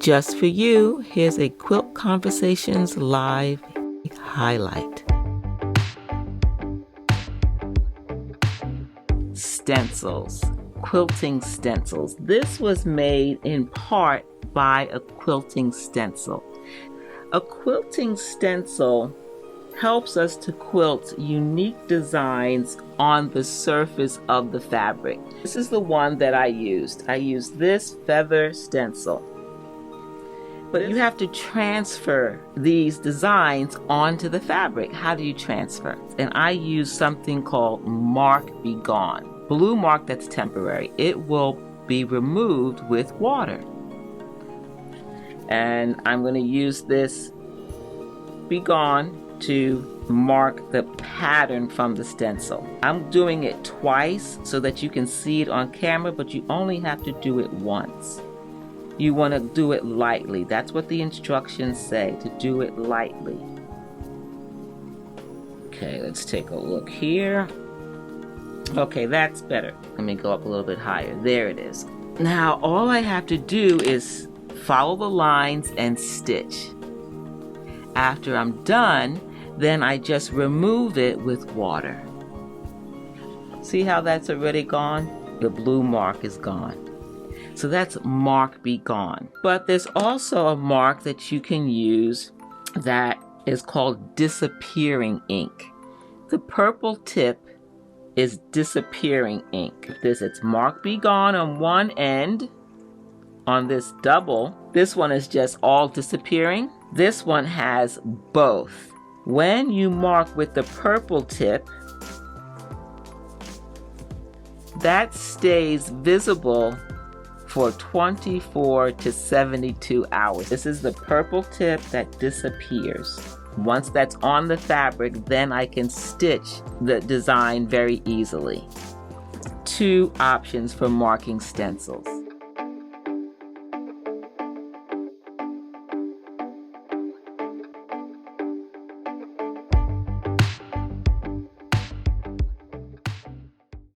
Just for you, here's a Quilt Conversations live highlight. Stencils, quilting stencils. This was made in part by a quilting stencil. A quilting stencil helps us to quilt unique designs on the surface of the fabric. This is the one that I used. I used this feather stencil. But you have to transfer these designs onto the fabric. How do you transfer? And I use something called Mark Be Gone. Blue mark that's temporary. It will be removed with water. And I'm going to use this Be Gone to mark the pattern from the stencil. I'm doing it twice so that you can see it on camera, but you only have to do it once. You want to do it lightly. That's what the instructions say, to do it lightly. Okay, let's take a look here. Okay, that's better. Let me go up a little bit higher. There it is. Now, all I have to do is follow the lines and stitch. After I'm done, then I just remove it with water. See how that's already gone? The blue mark is gone. So that's Mark Be Gone. But there's also a mark that you can use that is called disappearing ink. The purple tip is disappearing ink. It's Mark Be Gone on one end. On this double, this one is just all disappearing. This one has both. When you mark with the purple tip, that stays visible for 24 to 72 hours. This is the purple tip that disappears. Once that's on the fabric, then I can stitch the design very easily. Two options for marking stencils.